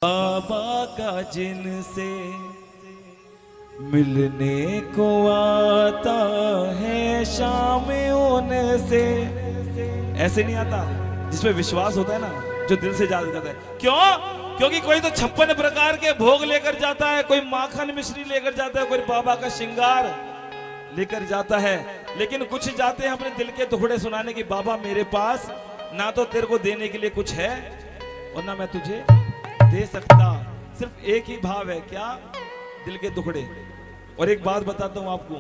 बाबा का जिनसे मिलने को आता है शाम उनसे। ऐसे नहीं आता, जिसमें विश्वास होता है ना, जो दिल से याद करता है। क्यों? क्योंकि कोई तो 56 प्रकार के भोग लेकर जाता है, कोई माखन मिश्री लेकर जाता है, कोई बाबा का श्रृंगार लेकर जाता है, लेकिन कुछ जाते हैं अपने दिल के टुकड़े सुनाने की। बाबा मेरे पास ना तो तेरे को देने के लिए कुछ है और ना मैं तुझे दे सकता। सिर्फ एक ही भाव है, क्या? दिल के टुकड़े। और एक बात बताता हूं आपको,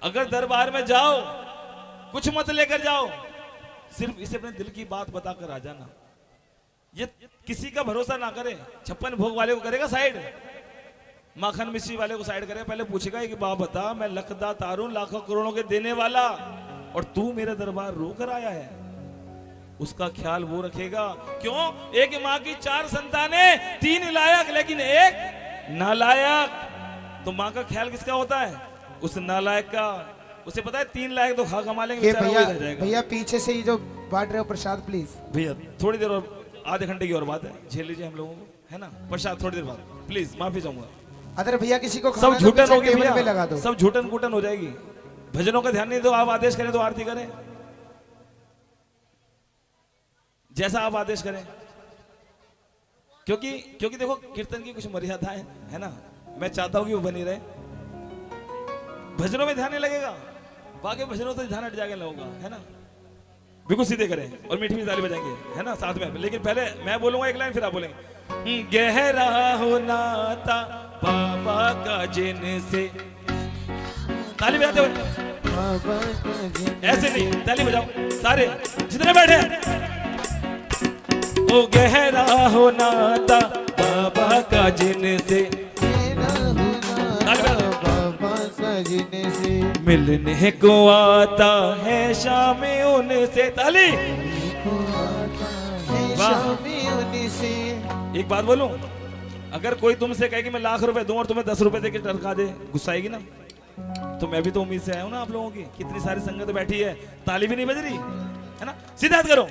अगर दरबार में जाओ कुछ मत लेकर जाओ, सिर्फ इसे अपने दिल की बात बताकर आ जाना। ये किसी का भरोसा ना करे। 56 भोग वाले को करेगा साइड, माखन मिश्री वाले को साइड करेगा। पहले पूछेगा कि बाप बता, मैं लखदा तारून लाखों करोड़ों के देने वाला और तू मेरे दरबार रोकर आया है। उसका ख्याल वो रखेगा। क्यों? एक माँ की 4 संतानें, 3 लायक लेकिन एक नालायक। तो माँ का ख्याल किसका होता है? उस नालायक का। उसे पता है 3 लायक तो खा कमा लेंगे। भैया पीछे से ही जो बांट रहे हो प्रसाद प्लीज। भैया थोड़ी देर और, आधे घंटे की और बात है, झेल लीजिए हम लोगों को, है ना? प्रसाद थोड़ी देर बाद प्लीज, माफी चाहूंगा। अरे भैया किसी को सब झूठन हो गई भैया, लगा दो। सब झूठन कूटन हो जाएगी। भजनों का ध्यान नहीं दो। आप आदेश करें तो आरती करें, जैसा आप आदेश करें। क्योंकि देखो कीर्तन की कुछ मर्यादाएं है ना, मैं चाहता हूं कि वो बनी रहे। भजनों में ध्यान नहीं लगेगा, बाकी भजनों से ध्यान हट जाएगा लोगों का, है ना? बिल्कुल सीधे करें और मीठी मीठी ताली बजाएंगे, है ना, साथ में। लेकिन पहले मैं बोलूंगा एक लाइन, फिर आप बोलेंगे। गहरा हो नाता बाबा का जिनसे। ताली बजाते हुए ऐसे नहीं, ताली बजाओ सारे जितने बैठे हैं। ओ गहरा हो नाता बाबा का जिनसे, मिलने को आता है शाम उनसे। ताली। एक बात बोलूं, अगर कोई तुमसे कहे कि मैं लाख रुपए दूं और तुम्हें 10 रुपए देके टरका दे, गुस्सा आएगी ना? तो मैं भी तो उम्मीद से आया हूं ना आप लोगों की। कितनी सारी संगत बैठी है, ताली भी नहीं बज रही, है ना? सीधा हाथ करो,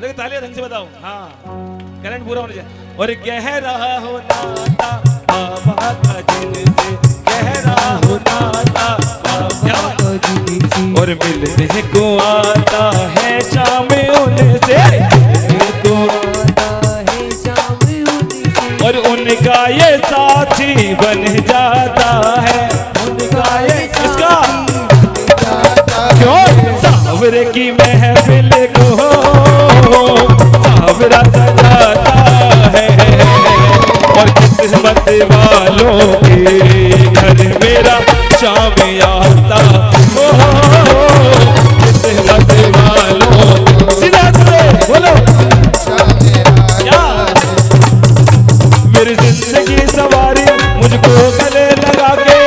लेकिन तालियां ढंग से बताओ। हाँ, करंट पूरा होना चाहिए। और गहरा हो नाता बाबा का जिनसे, गहरा हो नाता और मिलने को आता है शाम उनसे, और उनका ये साथी बन जाता है। उनका ये किसका? क्यों? सावरे की महफिल को सावरा सजाता है, और किस्मत वालों के घर मेरा शाम आता। किस्मत वालों, सीधा बोलो क्या? मेरी जिंदगी सवारी मुझको गले लगा के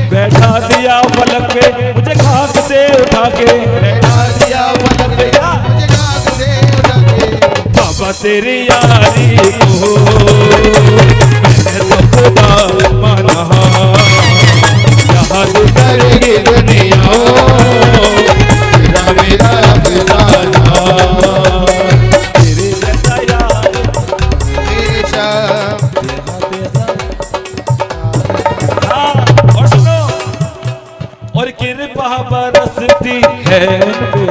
बैठा दिया पलक पे, मुझे खाक से उठा के बैठा दिया पलक पे। बाबा तेरी यारी को मैं तो खुदा माना, याद करेगी दुनिया मेरा अफसाना। तेरे जैसा यार मेरे शाम। और सुनो, और कृपा बरसती है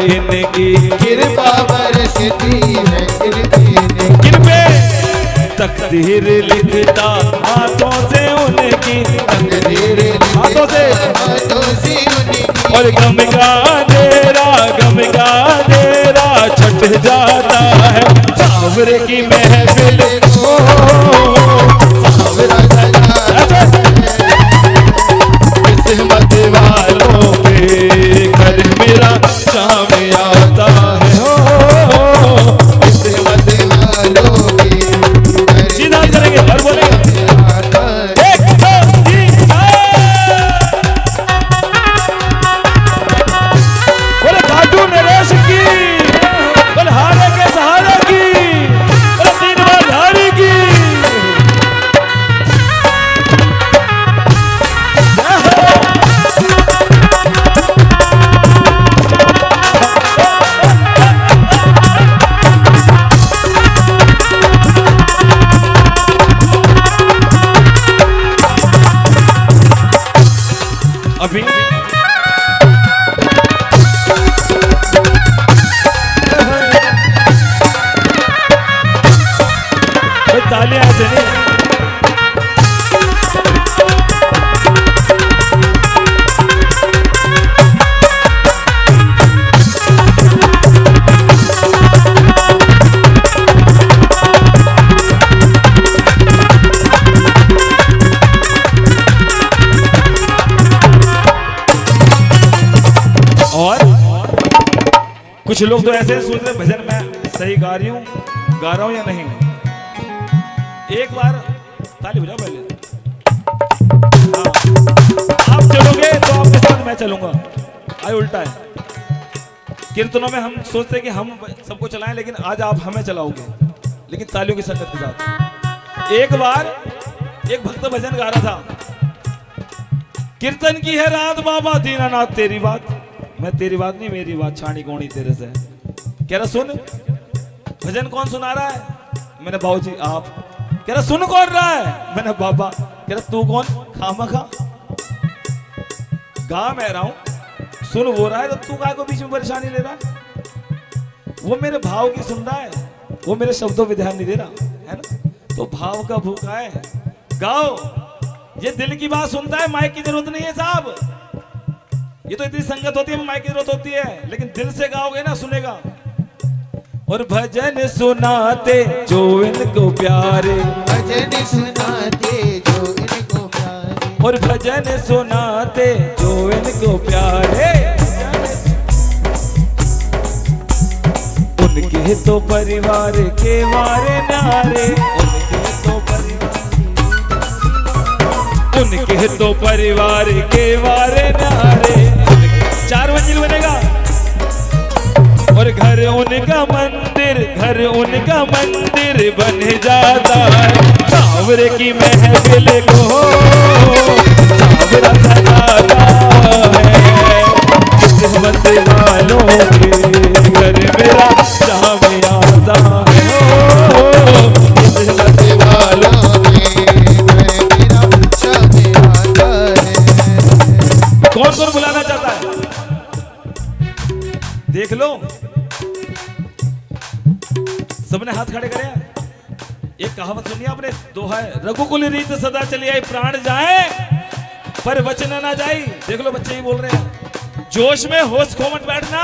इनकी, कृपा बरसती है कृपे तकदीर लिखता हाथों से उनकी, तकदीर हाथों से उनकी। और गम का अंधेरा छट जाता है, सावरे की महफिल को सावरा सजाता है। किस्मत वालों के घर मेरा शाम आता है। किस्मत वालों के सीधा करेंगे और बोलेंगे 1 2 3 बोले काटू नरेश की, बोले हारे के सहारे की, बोले 3 बार धारी। कुछ लोग तो ऐसे सोच रहे भजन मैं सही गा रहा हूं या नहीं। एक बार ताली बजाओ पहले। हाँ। आप चलोगे तो आपके साथ मैं चलूंगा। आए उल्टा है। कीर्तनों में हम सोचते हैं कि हम सबको चलाएं, लेकिन आज आप हमें चलाओगे, लेकिन तालियों की संगत के साथ। एक बार एक भक्त भजन गा रहा था, कीर्तन की है रात बाबा दीनानाथ तेरी बात, मैं तेरी बात नहीं मेरी बात छानी कौनी तेरे से। कह रहा सुन भजन कौन सुना रहा है? मैंने बाबूजी आप। कह रहा सुन कौन रहा है? मैंने बाबा। कह रहा तू कौन? खामखा गा मैं रहा हूं, सुन वो रहा है, तो तू काय को बीच में परेशानी ले रहा है? वो मेरे भाव की सुन रहा है, वो मेरे शब्दों पे ध्यान नहीं दे रहा है ना। तो भाव का भूखा है, गाओ। ये दिल की बात सुनता है, माइक की जरूरत नहीं है साहब। ये तो इतनी संगत होती है, माइक की जरूरत होती है, लेकिन दिल से गाओगे ना सुनेगा। और भजन सुनाते जो इनको प्यारे, भजन सुनाते जो इनको प्यारे, और भजन सुनाते जो इनको प्यारे, उनके तो परिवार के वारे नारे, उनके तो परिवार के वारे नारे। 4 मंजिल बनेगा। और घर उनका मंदिर बन जाता है। सावरे की महफिल को सावरा सजाता है। किस्मत वालों के घर मेरा शाम आता है। किस्मत वालों के घर मेरा शाम आता है। कौन कौन बुलाना चाहता है? देख लो, सबने हाथ खड़े करे। एक कहावत सुनिए आपने, दोहा है, रघुकुल रीत सदा चली आई, प्राण जाए पर वचन ना जाई। देख लो बच्चे ही बोल रहे हैं। जोश में होश खो मत बैठना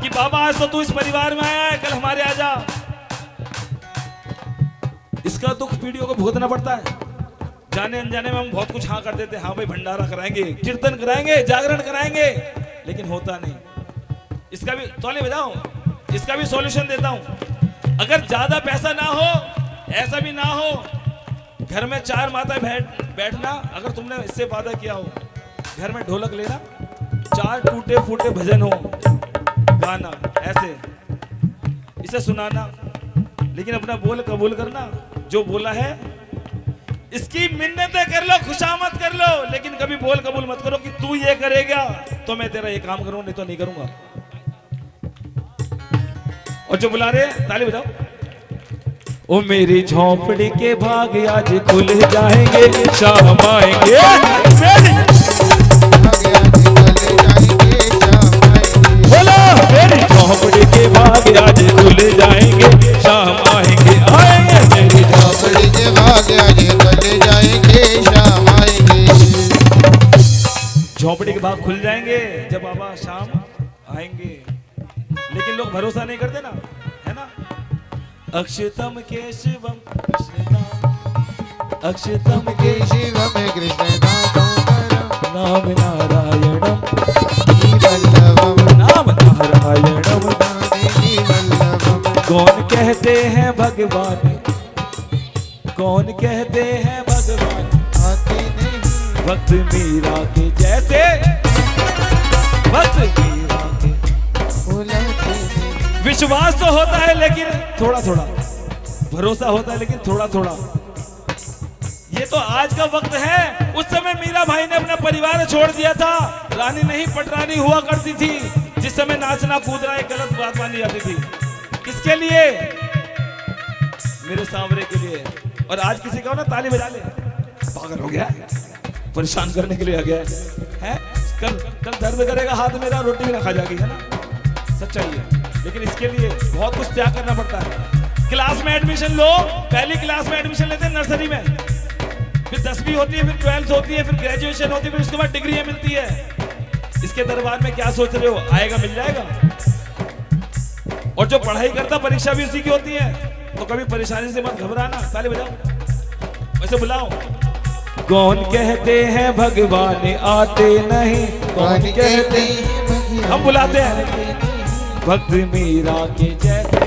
कि बाबा आज तो तू इस परिवार में आया है, कल हमारे आ जा। इसका दुख पीढ़ियों को भुगतना पड़ता है। जाने अनजाने में हम बहुत कुछ हाँ कर देते हैं। हाँ भाई भंडारा कराएंगे, कीर्तन कराएंगे, जागरण कराएंगे, लेकिन होता नहीं। इसका भी तौले बजाओ, इसका भी सॉल्यूशन देता हूं। अगर ज्यादा पैसा ना हो, ऐसा भी ना हो, घर में 4 माता बैठना। अगर तुमने इससे वादा किया हो, घर में ढोलक लेना, 4 टूटे फूटे भजन हो, गाना ऐसे, इसे सुनाना, लेकिन अपना बोल कबूल करना। जो बोला है इसकी मिन्नतें कर लो, खुशामद कर लो, लेकिन कभी बोल कबूल मत करो कि तू ये करेगा तो मैं तेरा ये काम करूंगा, नहीं तो नहीं करूंगा। और जो बुला रहे हैं ताली बजाओ। ओ मेरी झोंपड़ी के भाग आज खुल जाएंगे, शाम आएंगे। बोलो मेरी झोंपड़ी के भाग आज खुल जाएंगे, शाम आएंगे। आएंगे मेरी झोंपड़ी के भाग आज खुल जाएंगे, शाम आएंगे। झोंपड़ी के भाग खुल जाएंगे जब बाबा शाम आएंगे। लेकिन लोग भरोसा नहीं करते ना, है ना। अक्षतम केशवम कृष्णदाम, अक्षतम केशवम कृष्णदाम, नाम नारायणम वल्लभम, नाम नारायणम वल्लभम। कौन कहते हैं भगवान, कौन कहते हैं भगवान आते नहीं, भक्त मीरा के जैसे, भक्त मीरा के। विश्वास तो होता है लेकिन थोड़ा थोड़ा, भरोसा होता है लेकिन थोड़ा थोड़ा। ये तो आज का वक्त है। उस समय मीरा भाई ने अपना परिवार छोड़ दिया था। रानी नहीं पटरानी हुआ करती थी। जिस समय नाचना कूदना एक गलत बात मानी जाती थी। किसके लिए? मेरे सांवरे के लिए। और आज किसी का ना ताली बजा ले, पागल हो गया, परेशान करने के लिए आ गया है। कल दर्द करेगा हाथ मेरा, रोटी भी ना खा जाएगी, है ना। सच्चाई है, लेकिन इसके लिए बहुत कुछ त्याग करना पड़ता है। क्लास में एडमिशन लो, पहली क्लास में एडमिशन लेते हैं नर्सरी में, फिर 10वीं होती है, फिर 12th होती है, फिर ग्रेजुएशन होती है, फिर उसके बाद डिग्री मिलती है। इसके दरबार में क्या सोच रहे हो? आएगा मिल जाएगा। और जो पढ़ाई करता परीक्षा भी उसी की होती है। तो कभी परेशानी से मत घबराना। ताली बजाओ, वैसे बुलाओ। कौन कहते हैं भगवान आते नहीं, कौन कहते हैं, हम बुलाते हैं। भक्त मीरा के जैसे,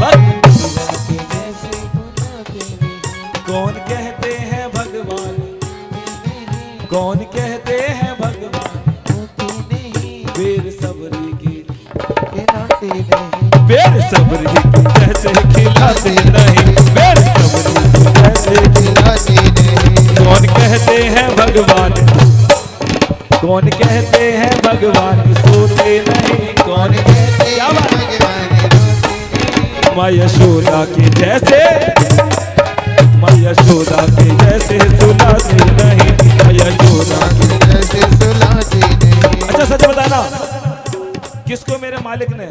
भक्त मीरा के जैसे बुलाते नहीं। कौन कहते हैं भगवान, कौन कहते हैं भगवान वीर सबरी की खिलाते नहीं, वीर सबरी की जैसे खिलाते नहीं, वीर सबरी की जैसे खिलाते नहीं। कौन कहते हैं भगवान, कौन कहते हैं भगवान सोते नहीं, कौन कहते क्या बात माँ यशोदा के जैसे, माँ यशोदा के जैसे सुलाते नहीं, माँ यशोदा के जैसे सुलाते नहीं। अच्छा सच बताना, किसको मेरे मालिक ने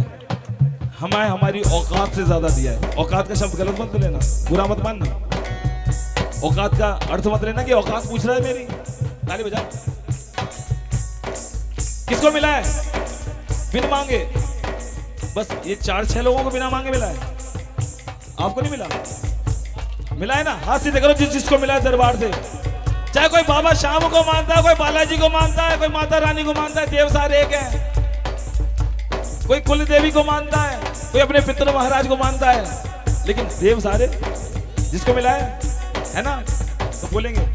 हमें हमारी औकात से ज्यादा दिया है। औकात का शब्द गलत मत लेना, बुरा मत मानना। औकात का अर्थ मत लेना कि औकात पूछ रहा है मेरी। ताली बजा। किसको मिला है बिन मांगे? बस ये 4-6 लोगों को बिना मांगे मिला है। आपको नहीं मिला? मिला है ना? हाथ सीधे करो जिसको मिला है दरबार से। चाहे कोई बाबा श्याम को मानता है, कोई बालाजी को मानता है, कोई माता रानी को मानता है, देव सारे एक है। कोई कुल देवी को मानता है, कोई अपने पितर महाराज को मानता है, लेकिन देव सारे जिसको मिला है ना? तो बोलेंगे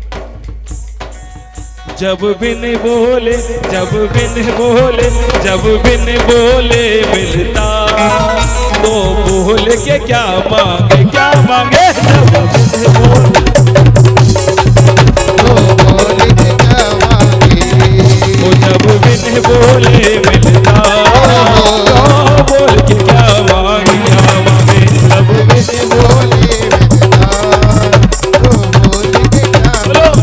जब बिन बोले, जब बिन बोले, जब बिन बोले मिलता, तो बोल के क्या मांगे, क्या मांगे